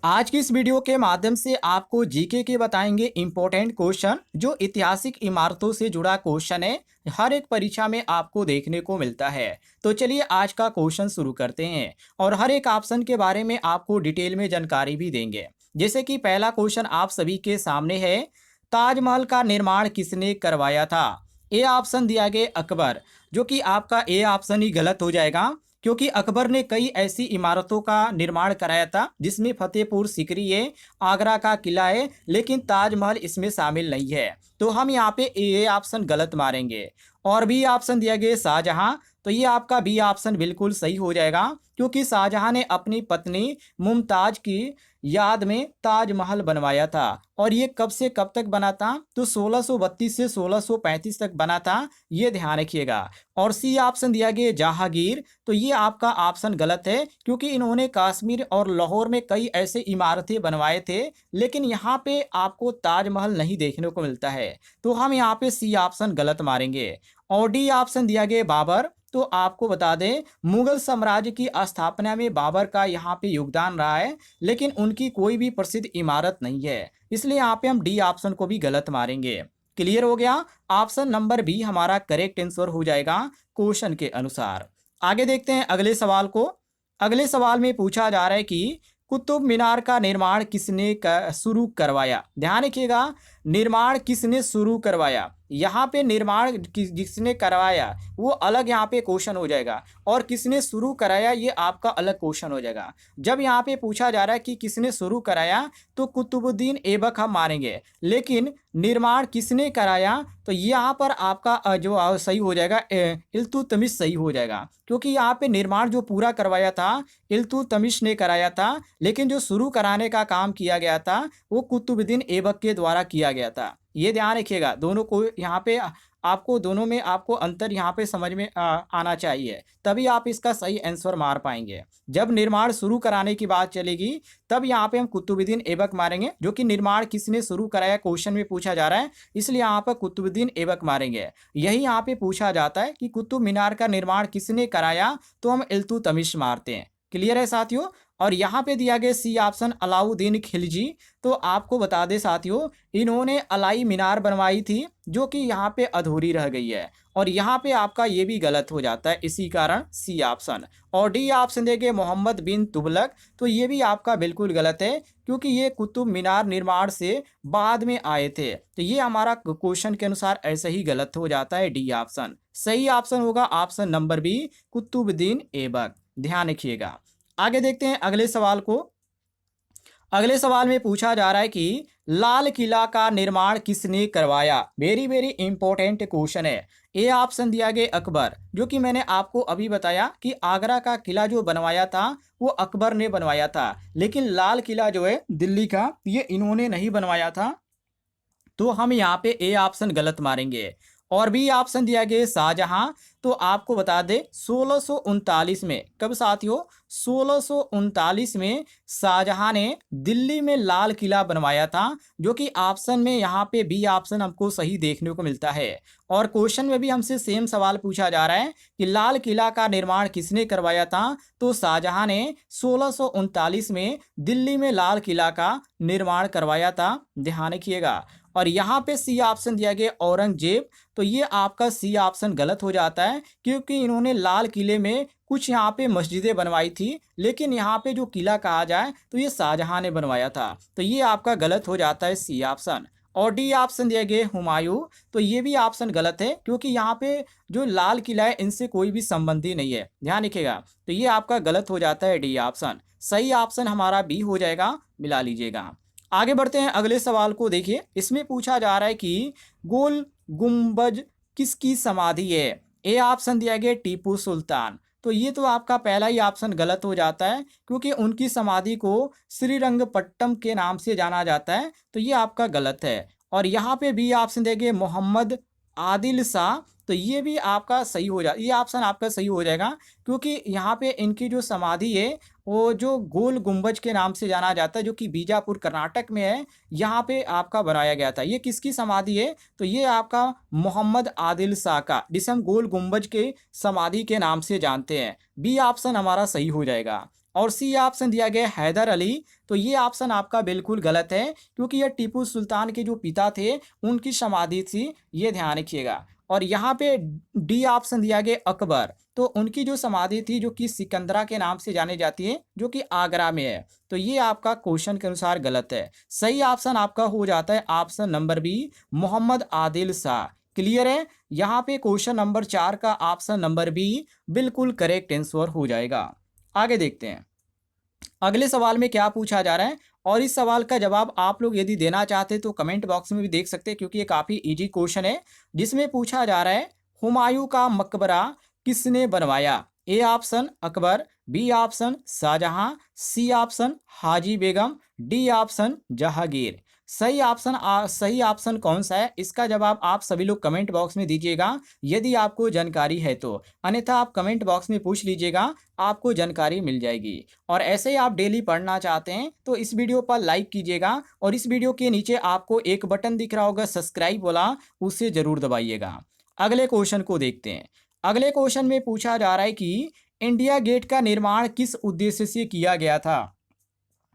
आज की इस वीडियो के माध्यम से आपको जीके के बताएंगे इंपॉर्टेंट क्वेश्चन जो ऐतिहासिक इमारतों से जुड़ा क्वेश्चन है। हर एक परीक्षा में आपको देखने को मिलता है। तो चलिए आज का क्वेश्चन शुरू करते हैं और हर एक ऑप्शन के बारे में आपको डिटेल में जानकारी भी देंगे। जैसे कि पहला क्वेश्चन आप सभी के सामने है, ताजमहल का निर्माण किसने करवाया था? ए ऑप्शन दिया गया अकबर, जो कि आपका ए ऑप्शन ही गलत हो जाएगा क्योंकि अकबर ने कई ऐसी इमारतों का निर्माण कराया था जिसमें फतेहपुर सीकरी है, आगरा का किला है, लेकिन ताजमहल इसमें शामिल नहीं है। तो हम यहाँ पे ए ऑप्शन गलत मारेंगे। और बी ऑप्शन दिया गया शाहजहां, तो ये आपका बी ऑप्शन बिल्कुल सही हो जाएगा क्योंकि शाहजहां ने अपनी पत्नी मुमताज की याद में ताजमहल बनवाया था। और ये कब से कब तक बना था? तो 1632 से 1635 तक बना था, ये ध्यान रखिएगा। और सी ऑप्शन दिया गया जहांगीर, तो ये आपका ऑप्शन गलत है क्योंकि इन्होंने कश्मीर और लाहौर में कई ऐसे इमारतें बनवाए थे, लेकिन यहाँ पे आपको ताजमहल नहीं देखने को मिलता है। तो हम यहाँ पे सी ऑप्शन गलत मारेंगे। और डी ऑप्शन दिया गया बाबर, तो आपको बता दें मुगल साम्राज्य की स्थापना में बाबर का यहाँ पे योगदान रहा है, लेकिन उनकी कोई भी प्रसिद्ध इमारत नहीं है, इसलिए यहाँ पे हम डी ऑप्शन को भी गलत मारेंगे। क्लियर हो गया? ऑप्शन नंबर बी हमारा करेक्ट आंसर हो जाएगा क्वेश्चन के अनुसार। आगे देखते हैं अगले सवाल को। अगले सवाल में पूछा जा रहा है कि कुतुब मीनार का निर्माण किसने शुरू करवाया? ध्यान रखिएगा, निर्माण किसने शुरू करवाया। यहाँ पे निर्माण जिसने करवाया वो अलग यहाँ पे क्वेश्चन हो जाएगा, और किसने शुरू कराया ये आपका अलग क्वेश्चन हो जाएगा। जब यहाँ पे पूछा जा रहा है कि किसने शुरू कराया तो कुतुबुद्दीन ऐबक हम मारेंगे, लेकिन निर्माण किसने कराया तो यहाँ पर आपका जो सही हो जाएगा इल्तुतमिश सही हो जाएगा, क्योंकि यहाँ पे निर्माण जो पूरा करवाया था इल्तुतमिश ने कराया था, लेकिन जो शुरू कराने का काम किया गया था वो कुतुबुद्दीन ऐबक के द्वारा किया गया था। ये ध्यान रखिएगा, दोनों को यहाँ पे आपको दोनों में आपको अंतर यहाँ पे समझ में आना चाहिए, तभी आप इसका सही आंसर मार पाएंगे। जब निर्माण शुरू कराने की बात चलेगी तब यहाँ पे हम कुतुबुद्दीन ऐबक मारेंगे, जो कि निर्माण किसने शुरू कराया क्वेश्चन में पूछा जा रहा है, इसलिए यहाँ पर कुतुबुद्दीन ऐबक मारेंगे। यही यहाँ पे पूछा जाता है कि कुतुब मीनार का निर्माण किसने कराया, तो हम इल्तुतमिश मारते हैं। क्लियर है साथियों? और यहाँ पे दिया गया सी ऑप्शन अलाउद्दीन खिलजी, तो आपको बता दें साथियों इन्होंने अलाई मीनार बनवाई थी जो कि यहाँ पे अधूरी रह गई है, और यहाँ पे आपका ये भी गलत हो जाता है, इसी कारण सी ऑप्शन। और डी ऑप्शन देंगे मोहम्मद बिन तुगलक, तो ये भी आपका बिल्कुल गलत है क्योंकि ये कुतुब मीनार निर्माण से बाद में आए थे, तो ये हमारा क्वेश्चन के अनुसार ऐसे ही गलत हो जाता है। डी ऑप्शन सही ऑप्शन होगा option number B Qutubuddin Aibak, ध्यान रखिएगा। आगे देखते हैं अगले सवाल को। अगले सवाल में पूछा जा रहा है कि लाल किला का निर्माण किसने करवाया? वेरी वेरी इंपॉर्टेंट क्वेश्चन है। ए ऑप्शन दिया गया अकबर, जो कि मैंने आपको अभी बताया कि आगरा का किला जो बनवाया था वो अकबर ने बनवाया था, लेकिन लाल किला जो है दिल्ली का ये इन्होंने नहीं बनवाया था, तो हम यहाँ पे ए ऑप्शन गलत मारेंगे। और बी ऑप्शन दिया गया शाहजहां, तो आपको बता दें 1639 में, कब साथियों? 1639 में शाहजहां ने दिल्ली में लाल किला बनवाया था, जो कि ऑप्शन में यहाँ पे बी ऑप्शन हमको सही देखने को मिलता है। और क्वेश्चन में भी हमसे सेम सवाल पूछा जा रहा है कि लाल किला का निर्माण किसने करवाया था, तो शाहजहां ने 1639 में दिल्ली में लाल किला का निर्माण करवाया था, ध्यान रखिएगा। और यहाँ पे सी ऑप्शन दिया गया औरंगजेब, तो ये आपका सी ऑप्शन गलत हो जाता है क्योंकि इन्होंने लाल किले में कुछ यहाँ पे मस्जिदें बनवाई थी, लेकिन यहाँ पे जो किला कहा जाए तो ये शाहजहां ने बनवाया था, तो ये आपका गलत हो जाता है सी ऑप्शन। और डी ऑप्शन दिया गया हुमायूं, तो ये भी ऑप्शन गलत है क्योंकि यहाँ पे जो लाल किला है इनसे कोई भी संबंधी नहीं है, ध्यान रखिएगा। तो ये आपका गलत हो जाता है डी ऑप्शन। सही ऑप्शन हमारा बी हो जाएगा, मिला लीजिएगा। आगे बढ़ते हैं अगले सवाल को। देखिए इसमें पूछा जा रहा है कि गोल गुम्बज किसकी समाधि है? ए ऑप्शन दिया गया टीपू सुल्तान, तो ये तो आपका पहला ही ऑप्शन गलत हो जाता है क्योंकि उनकी समाधि को श्रीरंगपट्टम के नाम से जाना जाता है, तो ये आपका गलत है। और यहाँ पे बी ऑप्शन देंगे मोहम्मद आदिल शाह, तो ये भी आपका सही हो ये ऑप्शन आपका सही हो जाएगा क्योंकि यहाँ पे इनकी जो समाधि है वो जो गोल गुंबज के नाम से जाना जाता है, जो कि बीजापुर कर्नाटक में है, यहाँ पे आपका बनाया गया था। ये किसकी समाधि है? तो ये आपका मोहम्मद आदिल शाह का, जिसे हम गोल गुंबज के समाधि के नाम से जानते हैं। बी ऑप्शन हमारा सही हो जाएगा। और सी ऑप्शन दिया गया हैदर अली। तो ये ऑप्शन आपका बिल्कुल गलत है, क्योंकि ये टीपू सुल्तान के जो पिता थे उनकी समाधि थी, ये ध्यान रखिएगा। और यहाँ पे डी ऑप्शन दिया गया अकबर। तो उनकी जो समाधि थी जो कि सिकंदरा के नाम से जानी जाती है, जो कि आगरा में है। तो ये आपका क्वेश्चन के अनुसार गलत है। सही ऑप्शन आपका हो जाता है option number B, Mohammad Adil Shah. Clear है? यहाँ पे क्वेश्चन नंबर 4 का ऑप्शन नंबर बी बिल्कुल करेक्ट आंसर हो जाएगा। आगे देखते हैं अगले सवाल में क्या पूछा जा रहा है। और इस सवाल का जवाब आप लोग यदि देना चाहते हैं तो कमेंट बॉक्स में भी देख सकते हैं, क्योंकि ये काफ़ी इजी क्वेश्चन है। जिसमें पूछा जा रहा है हुमायूं का मकबरा किसने बनवाया? A option Akbar, B option Shahjahan, C option Haji Begum, D option Jahangir. सही ऑप्शन कौन सा है, इसका जवाब आप सभी लोग कमेंट बॉक्स में दीजिएगा यदि आपको जानकारी है तो। अन्यथा आप कमेंट बॉक्स में पूछ लीजिएगा, आपको जानकारी मिल जाएगी। और ऐसे ही आप डेली पढ़ना चाहते हैं तो इस वीडियो पर लाइक कीजिएगा, और इस वीडियो के नीचे आपको एक बटन दिख रहा होगा सब्सक्राइब वाला, उसे जरूर दबाइएगा। अगले क्वेश्चन को देखते हैं। अगले क्वेश्चन में पूछा जा रहा है कि इंडिया गेट का निर्माण किस उद्देश्य से किया गया था?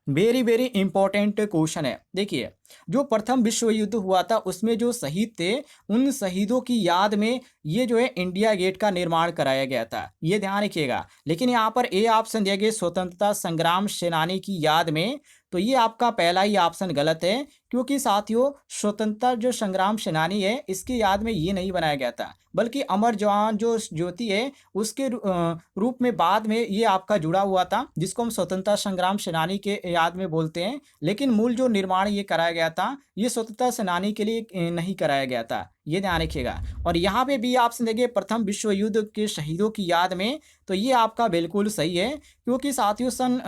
वेरी वेरी इंपॉर्टेंट क्वेश्चन है। देखिए, जो प्रथम विश्व युद्ध हुआ था उसमें जो शहीद थे, उन शहीदों की याद में ये जो है इंडिया गेट का निर्माण कराया गया था, ये ध्यान रखिएगा। लेकिन यहाँ पर ए ऑप्शन दिया गया स्वतंत्रता संग्राम सेनानी की याद में। तो ये आपका पहला ही ऑप्शन गलत है, क्योंकि साथियों स्वतंत्रता जो संग्राम सेनानी है इसकी याद में ये नहीं बनाया गया था, बल्कि अमर जवान जो ज्योति है उसके रूप में बाद में ये आपका जुड़ा हुआ था, जिसको हम स्वतंत्रता संग्राम सेनानी के याद में बोलते हैं। लेकिन मूल जो निर्माण ये कराया गया था, ये स्वतंत्रता सेनानी के लिए नहीं कराया गया था, ये ध्यान रखिएगा। और यहाँ पे बी ऑप्शन देंगे प्रथम विश्व युद्ध के शहीदों की याद में। तो ये आपका बिल्कुल सही है, क्योंकि साथियों सन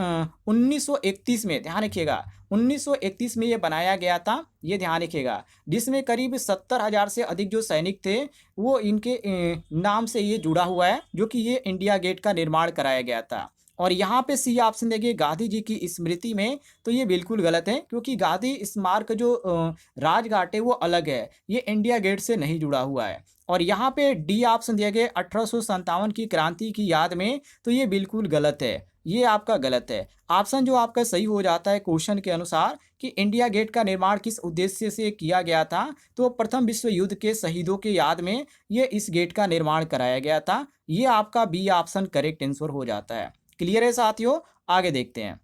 1931 में, ध्यान रखिएगा, 1931 में ये बनाया गया था, ये ध्यान रखिएगा। जिसमें करीब 70,000 से अधिक जो सैनिक थे वो इनके नाम से ये जुड़ा हुआ है, जो कि ये इंडिया गेट का निर्माण कराया गया था। और यहाँ पे सी ऑप्शन देंगे गांधी जी की स्मृति में। तो ये बिल्कुल गलत है, क्योंकि गांधी स्मारक जो राजघाट है वो अलग है, ये इंडिया गेट से नहीं जुड़ा हुआ है। और यहाँ पे डी ऑप्शन दिया गया 1857 की क्रांति की याद में। तो ये बिल्कुल गलत है, ये आपका गलत है। ऑप्शन जो आपका सही हो जाता है क्वेश्चन के अनुसार कि इंडिया गेट का निर्माण किस उद्देश्य से किया गया था, तो प्रथम विश्व युद्ध के शहीदों के याद में ये इस गेट का निर्माण कराया गया था। ये आपका बी ऑप्शन करेक्ट आंसर हो जाता है। क्लियर है साथियों? आगे देखते हैं।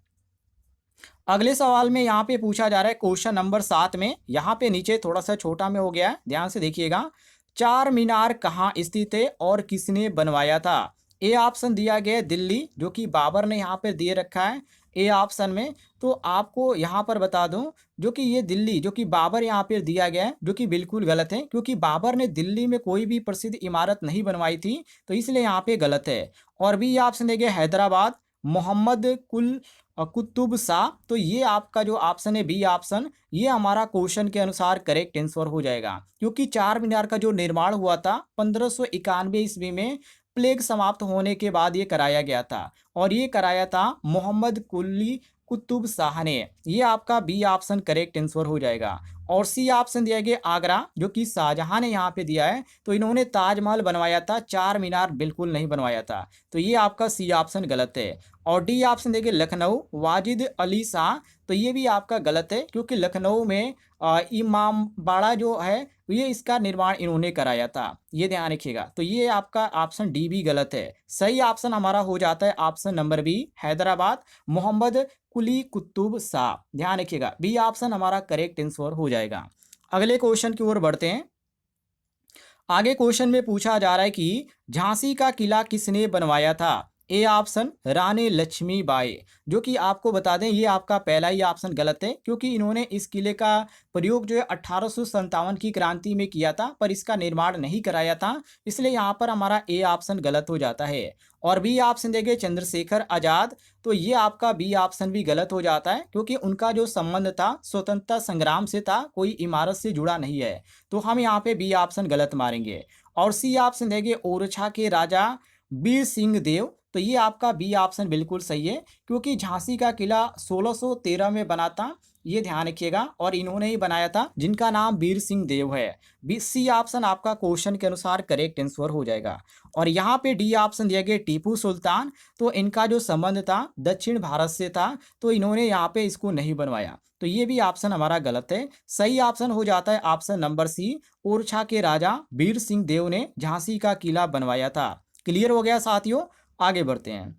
अगले सवाल में यहाँ पे पूछा जा रहा है क्वेश्चन नंबर 7 में, यहाँ पे नीचे थोड़ा सा छोटा में हो गया है, ध्यान से देखिएगा। चार मीनार कहाँ स्थित है और किसने बनवाया था? ए ऑप्शन दिया गया है दिल्ली, जो कि बाबर ने यहाँ पे दे रखा है ए ऑप्शन में। तो आपको यहाँ पर बता दूं, जो कि ये दिल्ली जो कि बाबर यहाँ पे दिया गया है, जो कि बिल्कुल गलत है, क्योंकि बाबर ने दिल्ली में कोई भी प्रसिद्ध इमारत नहीं बनवाई थी, तो इसलिए यहाँ पे गलत है। और बी ऑप्शन देंगे हैदराबाद, मोहम्मद कुतुब शाह। तो ये आपका जो ऑप्शन है बी ऑप्शन, ये हमारा क्वेश्चन के अनुसार करेक्ट आंसर हो जाएगा, क्योंकि चार मीनार का जो निर्माण हुआ था 1591 ईस्वी में प्लेग समाप्त होने के बाद ये कराया गया था, और ये कराया था मोहम्मद कुली कुतुब शाह ने। ये आपका बी ऑप्शन करेक्ट आंसर हो जाएगा। और सी ऑप्शन दिया गया आगरा, जो कि शाहजहां ने यहाँ पे दिया है। तो इन्होंने ताजमहल बनवाया था, चार मीनार बिल्कुल नहीं बनवाया था। तो ये आपका सी ऑप्शन गलत है। और डी ऑप्शन देखिए लखनऊ, वाजिद अली शाह। तो ये भी आपका गलत है, क्योंकि लखनऊ में इमामबाड़ा जो है ये इसका निर्माण इन्होंने कराया था, ये ध्यान रखिएगा। तो ये आपका ऑप्शन डी भी गलत है। सही ऑप्शन हमारा हो जाता है option number B, Hyderabad, Mohammad Quli Qutub Shah. ध्यान रखिएगा, बी ऑप्शन हमारा करेक्ट आंसर हो जाएगा। अगले क्वेश्चन की ओर बढ़ते हैं। आगे क्वेश्चन में पूछा जा रहा है कि झांसी का किला किसने बनवाया था? ए ऑप्शन रानी लक्ष्मीबाई, जो कि आपको बता दें ये आपका पहला ही ऑप्शन गलत है, क्योंकि इन्होंने इस किले का प्रयोग जो है 1857 की क्रांति में किया था, पर इसका निर्माण नहीं कराया था, इसलिए यहाँ पर हमारा ए ऑप्शन गलत हो जाता है। और बी ऑप्शन देंगे चंद्रशेखर आजाद। तो ये आपका बी ऑप्शन भी गलत हो जाता है, क्योंकि उनका जो संबंध था स्वतंत्रता संग्राम से था, कोई इमारत से जुड़ा नहीं है। तो हम यहाँ पे बी ऑप्शन गलत मारेंगे। और सी ऑप्शन देंगे ओरछा के राजा वीर सिंह देव। तो तो ये आपका बी ऑप्शन बिल्कुल सही है, क्योंकि झांसी का किला 1613 में बना था, ये ध्यान रखिएगा, और इन्होंने ही बनाया था, जिनका नाम वीर सिंह देव है। बी सी ऑप्शन आपका क्वेश्चन के अनुसार करेक्ट आंसर हो जाएगा। और यहाँ पे डी ऑप्शन दिया गया टीपू सुल्तान, तो इनका जो संबंध था दक्षिण भारत से था, तो इन्होंने यहाँ पे इसको नहीं बनवाया, तो ये भी ऑप्शन हमारा गलत है। सही ऑप्शन हो जाता है ऑप्शन नंबर सी, ओरछा के राजा वीर सिंह देव ने झांसी का किला बनवाया था। क्लियर हो गया साथियों, आगे बढ़ते हैं।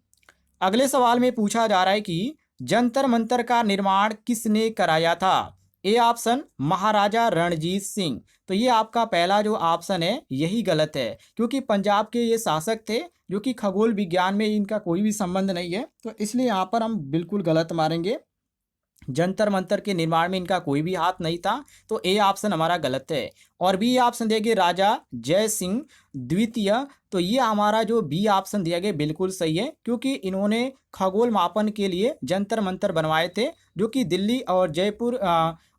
अगले सवाल में पूछा जा रहा है कि जंतर मंतर का निर्माण किसने कराया था? ए ऑप्शन महाराजा रणजीत सिंह, तो ये आपका पहला जो ऑप्शन है यही गलत है, क्योंकि पंजाब के ये शासक थे, जो कि खगोल विज्ञान में इनका कोई भी संबंध नहीं है, तो इसलिए यहाँ पर हम बिल्कुल गलत मारेंगे। जंतर मंतर के निर्माण में इनका कोई भी हाथ नहीं था, तो ए ऑप्शन हमारा गलत है। और बी ऑप्शन देंगे राजा जय सिंह द्वितीय, तो ये हमारा जो बी ऑप्शन दिया गया बिल्कुल सही है, क्योंकि इन्होंने खगोल मापन के लिए जंतर मंतर बनवाए थे, जो कि दिल्ली और जयपुर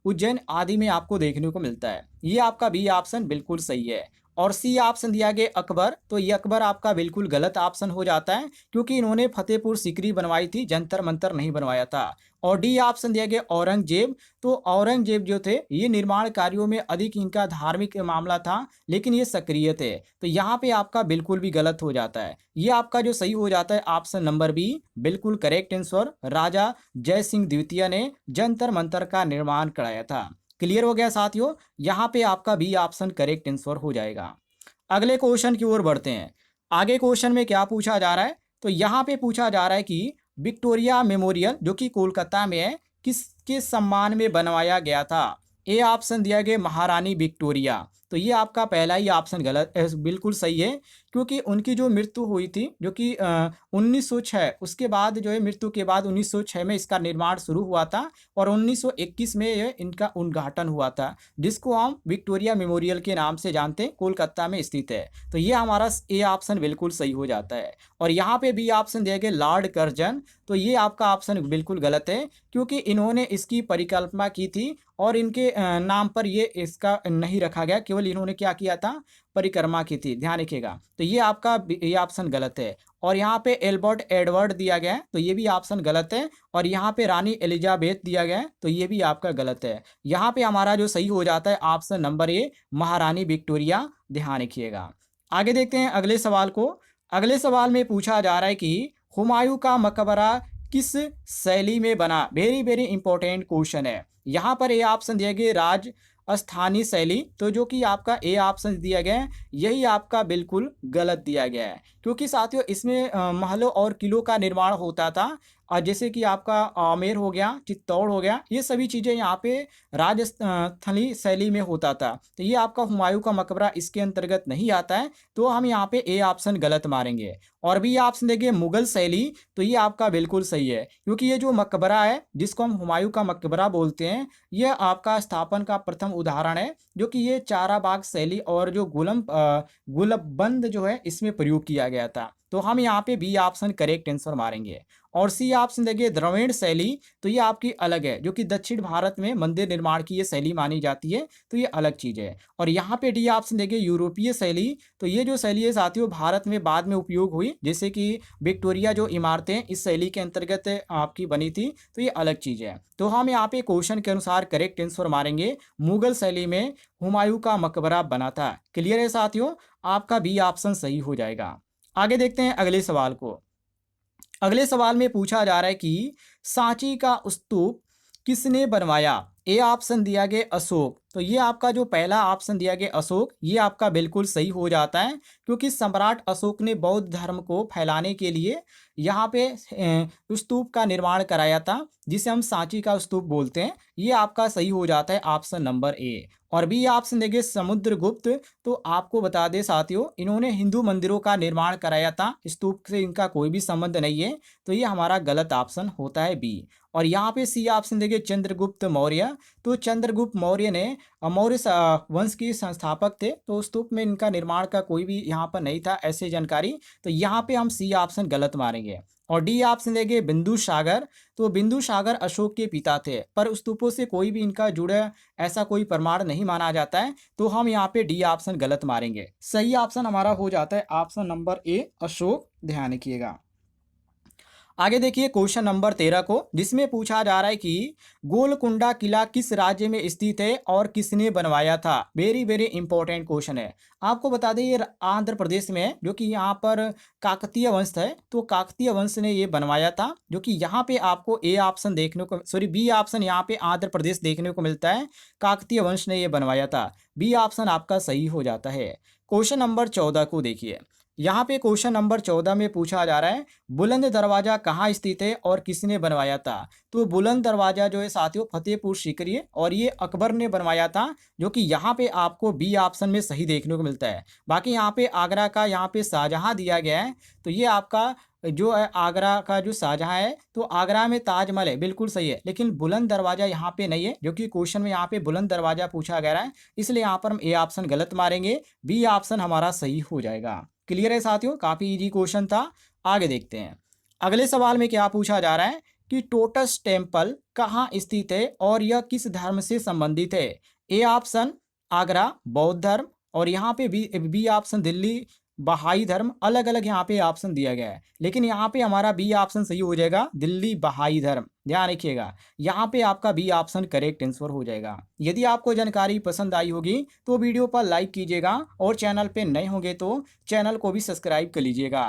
उज्जैन आदि में आपको देखने को मिलता है। ये आपका बी ऑप्शन बिल्कुल सही है। और सी ऑप्शन दिया गया अकबर, तो ये अकबर आपका बिल्कुल गलत ऑप्शन हो जाता है, क्योंकि इन्होंने फतेहपुर सीकरी बनवाई थी, जंतर मंतर नहीं बनवाया था। और डी ऑप्शन दिया गया औरंगजेब, तो औरंगजेब जो थे ये निर्माण कार्यों में अधिक इनका धार्मिक मामला था, लेकिन ये सक्रिय थे, तो यहाँ पे आपका बिल्कुल भी गलत हो जाता है। ये आपका जो सही हो जाता है ऑप्शन नंबर बी, बिल्कुल करेक्ट आंसर, राजा जय सिंह द्वितीय ने जंतर मंतर का निर्माण कराया था। क्लियर हो गया साथियों, यहाँ पे आपका बी ऑप्शन करेक्ट आंसर हो जाएगा। अगले क्वेश्चन की ओर बढ़ते हैं। आगे क्वेश्चन में क्या पूछा जा रहा है, तो यहाँ पे पूछा जा रहा है कि विक्टोरिया मेमोरियल जो कि कोलकाता में है, किसके सम्मान में बनवाया गया था? ए ऑप्शन दिया गया महारानी विक्टोरिया, तो ये आपका पहला ही ऑप्शन गलत बिल्कुल सही है, क्योंकि उनकी जो मृत्यु हुई थी, जो कि 1906, उसके बाद जो है मृत्यु के बाद 1906 में इसका निर्माण शुरू हुआ था, और 1921 में ये इनका उद्घाटन हुआ था, जिसको हम विक्टोरिया मेमोरियल के नाम से जानते हैं, कोलकाता में स्थित है। तो ये हमारा ए ऑप्शन बिल्कुल सही हो जाता है। और यहाँ पे बी ऑप्शन दिया गया लॉर्ड कर्जन, तो ये आपका ऑप्शन बिल्कुल गलत है, क्योंकि इन्होंने इसकी परिकल्पना की थी, और इनके नाम पर ये इसका नहीं रखा गया, केवल इन्होंने क्या किया था, परिक्रमा की थी, ध्यान रखिएगा। तो ये आपका ये ऑप्शन गलत है। और यहाँ पे एल्बर्ट एडवर्ड दिया गया है, तो ये भी ऑप्शन गलत है। और यहाँ पे रानी एलिजाबेथ दिया गया है, तो ये भी आपका गलत है। यहाँ पे हमारा जो सही हो जाता है ऑप्शन नंबर ए, महारानी विक्टोरिया, ध्यान रखिएगा। आगे देखते हैं अगले सवाल को। अगले सवाल में पूछा जा रहा है कि हुमायूं का मकबरा किस शैली में बना? वेरी वेरी इंपॉर्टेंट क्वेश्चन है। यहाँ पर ए ऑप्शन दिया गया राज स्थानीय शैली, तो जो कि आपका ए ऑप्शन दिया गया है यही आपका बिल्कुल गलत दिया गया है, क्योंकि साथियों इसमें महलों और किलों का निर्माण होता था, और जैसे कि आपका आमेर हो गया, चित्तौड़ हो गया, ये सभी चीज़ें यहाँ पे राजस्थली शैली में होता था। तो ये आपका हुमायूं का मकबरा इसके अंतर्गत नहीं आता है, तो हम यहाँ पे ए ऑप्शन गलत मारेंगे। और बी ऑप्शन देंगे मुगल शैली, तो ये आपका बिल्कुल सही है, क्योंकि ये जो मकबरा है जिसको हम हुमायूं का मकबरा बोलते हैं, यह आपका स्थापन का प्रथम उदाहरण है, जो कि ये चाराबाग शैली और जो गुलबंद जो है इसमें प्रयोग किया गया था। तो हम यहाँ पे बी ऑप्शन करेक्ट आंसर मारेंगे। और सी ऑप्शन देखिए द्रविड़ शैली, तो ये आपकी अलग है, जो कि दक्षिण भारत में मंदिर निर्माण की ये शैली मानी जाती है, तो ये अलग चीज़ है। और यहाँ पे डी ऑप्शन देखिए यूरोपीय शैली, तो ये जो शैली है साथियों भारत में बाद में उपयोग हुई, जैसे कि विक्टोरिया जो इमारतें इस शैली के अंतर्गत आपकी बनी थी, तो ये अलग चीज़ है। तो हम यहाँ पे क्वेश्चन के अनुसार करेक्ट आंसर मारेंगे, मुगल शैली में हुमायूं का मकबरा बना था। क्लियर है साथियों, आपका बी ऑप्शन सही हो जाएगा। आगे देखते हैं अगले सवाल को। अगले सवाल में पूछा जा रहा है कि सांची का स्तूप किसने बनवाया? ए ऑप्शन दिया गया अशोक, तो ये आपका जो पहला ऑप्शन दिया गया अशोक, ये आपका बिल्कुल सही हो जाता है, क्योंकि सम्राट अशोक ने बौद्ध धर्म को फैलाने के लिए यहाँ पे स्तूप का निर्माण कराया था, जिसे हम सांची का स्तूप बोलते हैं। ये आपका सही हो जाता है ऑप्शन नंबर ए। और बी ऑप्शन देंगे समुद्रगुप्त, तो आपको बता दें साथियों इन्होंने हिंदू मंदिरों का निर्माण कराया था, स्तूप से इनका कोई भी संबंध नहीं है, तो ये हमारा गलत ऑप्शन होता है बी। और यहाँ पे सी ऑप्शन देखिए चंद्रगुप्त मौर्य, तो चंद्रगुप्त मौर्य ने मौर्य वंश के संस्थापक थे, तो स्तूप में इनका निर्माण का कोई भी यहाँ पर नहीं था ऐसी जानकारी, तो यहाँ पे हम सी ऑप्शन गलत मारेंगे। और डी ऑप्शन देंगे बिंदु सागर, तो बिंदु सागर अशोक के पिता थे, पर स्तूपों से कोई भी इनका जुड़ा ऐसा कोई प्रमाण नहीं माना जाता है, तो हम यहाँ पे डी ऑप्शन गलत मारेंगे। सही ऑप्शन हमारा हो जाता है ऑप्शन नंबर ए अशोक, ध्यान रखिएगा। आगे देखिए क्वेश्चन नंबर 13 को, जिसमें पूछा जा रहा है कि गोलकुंडा किला किस राज्य में स्थित है और किसने बनवाया था। वेरी वेरी इंपॉर्टेंट क्वेश्चन है। आपको बता दें ये आंध्र प्रदेश में है, जो कि यहाँ पर काकतीय वंश है, तो काकतीय वंश ने ये बनवाया था। जो कि यहाँ पे आपको ए ऑप्शन देखने को, सॉरी बी ऑप्शन यहाँ पे आंध्र प्रदेश देखने को मिलता है। काकतीय वंश ने ये बनवाया था। बी ऑप्शन आपका सही हो जाता है। क्वेश्चन नंबर 14 को देखिए। यहाँ पे क्वेश्चन नंबर 14 में पूछा जा रहा है बुलंद दरवाजा कहाँ स्थित है और किसने बनवाया था। तो बुलंद दरवाजा जो है साथियों फतेहपुर सीकरी है और ये अकबर ने बनवाया था। जो कि यहाँ पे आपको बी ऑप्शन में सही देखने को मिलता है। बाकी यहाँ पे आगरा का यहाँ पे शाहजहां दिया गया है, तो ये आपका जो है आगरा का जो शाहजहां है, तो आगरा में ताजमहल है, बिल्कुल सही है। लेकिन बुलंद दरवाजा यहाँ पे नहीं है, जो कि क्वेश्चन में यहाँ पे बुलंद दरवाजा पूछा गया है, इसलिए यहाँ पर हम ए ऑप्शन गलत मारेंगे। बी ऑप्शन हमारा सही हो जाएगा। क्लियर है साथियों, काफी इजी क्वेश्चन था। आगे देखते हैं अगले सवाल में क्या पूछा जा रहा है कि टोटस टेम्पल कहाँ स्थित है और यह किस धर्म से संबंधित है। ए ऑप्शन आगरा बौद्ध धर्म, और यहाँ पे बी ऑप्शन दिल्ली बहाई धर्म। अलग अलग यहाँ पे ऑप्शन दिया गया है, लेकिन यहाँ पे हमारा बी ऑप्शन सही हो जाएगा, दिल्ली बहाई धर्म। ध्यान रखिएगा, यहाँ पे आपका बी ऑप्शन करेक्ट आंसर हो जाएगा। यदि आपको जानकारी पसंद आई होगी तो वीडियो पर लाइक कीजिएगा और चैनल पे नए होंगे तो चैनल को भी सब्सक्राइब कर लीजिएगा।